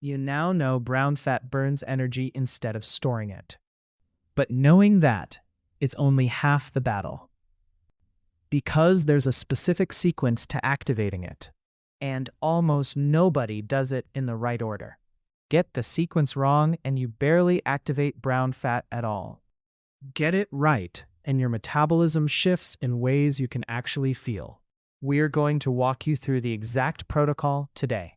You now know brown fat burns energy instead of storing it. But knowing that, it's only half the battle. Because there's a specific sequence to activating it, and almost nobody does it in the right order. Get the sequence wrong and you barely activate brown fat at all. Get it right, and your metabolism shifts in ways you can actually feel. We're going to walk you through the exact protocol today.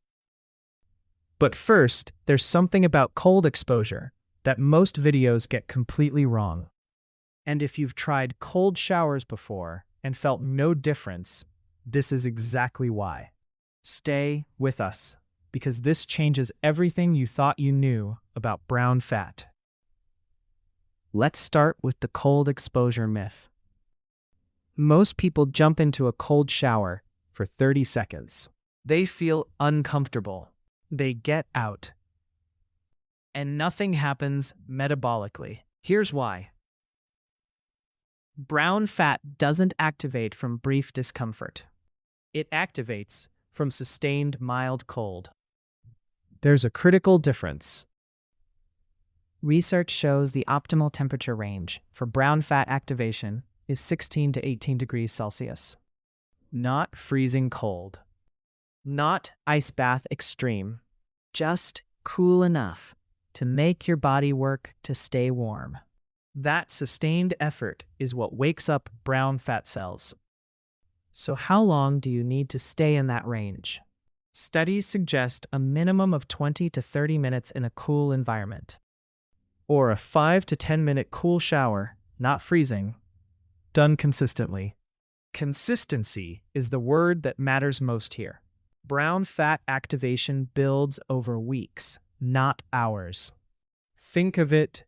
But first, there's something about cold exposure that most videos get completely wrong. And if you've tried cold showers before and felt no difference, this is exactly why. Stay with us, because this changes everything you thought you knew about brown fat. Let's start with the cold exposure myth. Most people jump into a cold shower for 30 seconds. They feel uncomfortable. They get out. And nothing happens metabolically. Here's why. Brown fat doesn't activate from brief discomfort. It activates from sustained mild cold. There's a critical difference. Research shows the optimal temperature range for brown fat activation is 16 to 18 degrees Celsius. Not freezing cold. Not ice bath extreme. Just cool enough to make your body work to stay warm. That sustained effort is what wakes up brown fat cells. So how long do you need to stay in that range? Studies suggest a minimum of 20 to 30 minutes in a cool environment. Or a 5 to 10 minute cool shower, not freezing, done consistently. Consistency is the word that matters most here. Brown fat activation builds over weeks, not hours. Think of it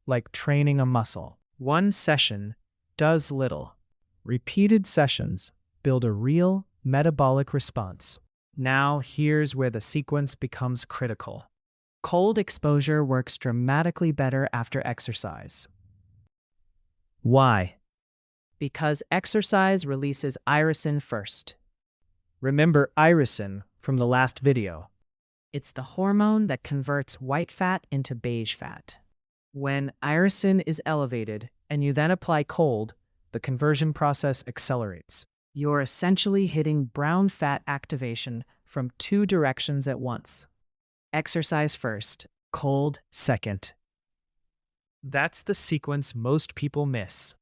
like training a muscle. One session does little. Repeated sessions build a real metabolic response. Now here's where the sequence becomes critical. Cold exposure works dramatically better after exercise. Why? Because exercise releases irisin first. Remember irisin from the last video. It's the hormone that converts white fat into beige fat. When irisin is elevated and you then apply cold, the conversion process accelerates. You're essentially hitting brown fat activation from two directions at once. Exercise first, cold second. That's the sequence most people miss.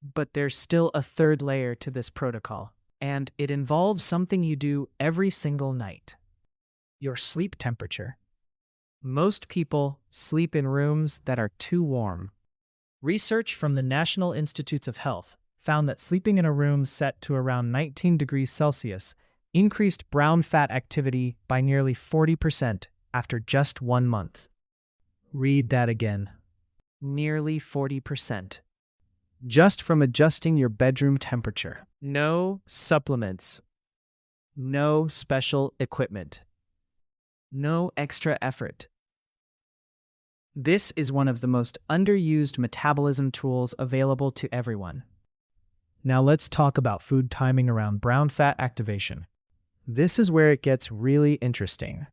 But there's still a third layer to this protocol, and it involves something you do every single night. Your sleep temperature. Most people sleep in rooms that are too warm. Research from the National Institutes of Health found that sleeping in a room set to around 19 degrees Celsius increased brown fat activity by nearly 40% after just 1 month. Read that again. Nearly 40%. Just from adjusting your bedroom temperature. No supplements. No special equipment. No extra effort. This is one of the most underused metabolism tools available to everyone. Now let's talk about food timing around brown fat activation. This is where it gets really interesting.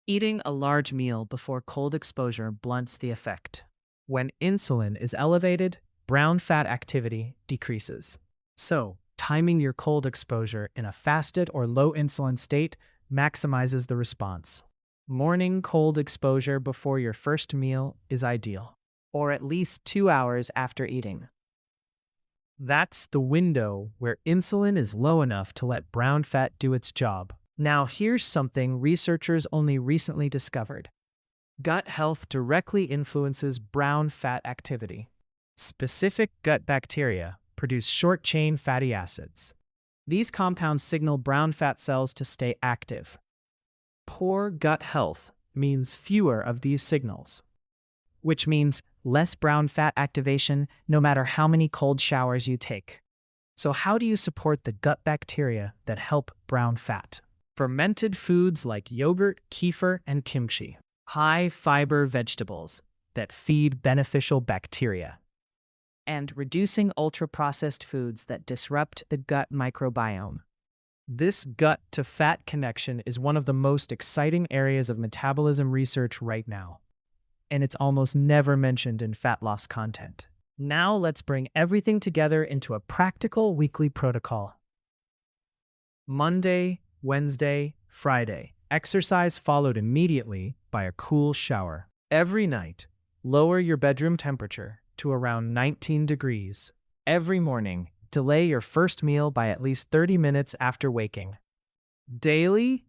Eating a large meal before cold exposure blunts the effect. When insulin is elevated, brown fat activity decreases. So, timing your cold exposure in a fasted or low insulin state maximizes the response. Morning cold exposure before your first meal is ideal, or at least 2 hours after eating. That's the window where insulin is low enough to let brown fat do its job. Now here's something researchers only recently discovered. Gut health directly influences brown fat activity. Specific gut bacteria produce short-chain fatty acids. These compounds signal brown fat cells to stay active. Poor gut health means fewer of these signals, which means less brown fat activation no matter how many cold showers you take. So how do you support the gut bacteria that help brown fat? Fermented foods like yogurt, kefir, and kimchi. High-fiber vegetables that feed beneficial bacteria. And reducing ultra-processed foods that disrupt the gut microbiome. This gut-to-fat connection is one of the most exciting areas of metabolism research right now, and it's almost never mentioned in fat loss content. Now let's bring everything together into a practical weekly protocol. Monday, Wednesday, Friday. Exercise followed immediately by a cool shower. Every night, lower your bedroom temperature to around 19 degrees. Every morning, delay your first meal by at least 30 minutes after waking. Daily,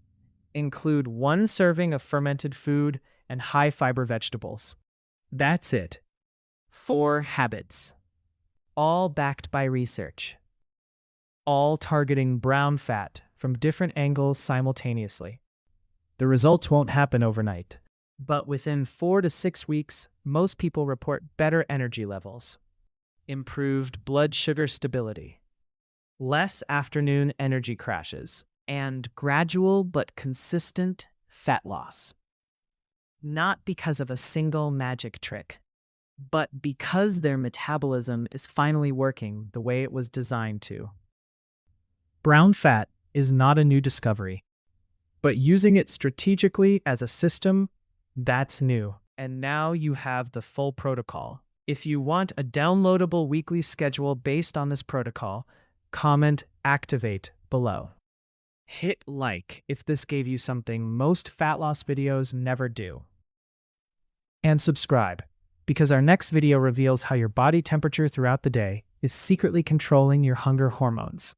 include 1 serving of fermented food and high-fiber vegetables. That's it. 4 habits, all backed by research, all targeting brown fat from different angles simultaneously. The results won't happen overnight, but within 4 to 6 weeks, most people report better energy levels, improved blood sugar stability, less afternoon energy crashes, and gradual but consistent fat loss. Not because of a single magic trick, but because their metabolism is finally working the way it was designed to. Brown fat is not a new discovery, but using it strategically as a system, that's new. And now you have the full protocol. If you want a downloadable weekly schedule based on this protocol, comment "Activate" below. Hit like if this gave you something most fat loss videos never do. And subscribe, because our next video reveals how your body temperature throughout the day is secretly controlling your hunger hormones.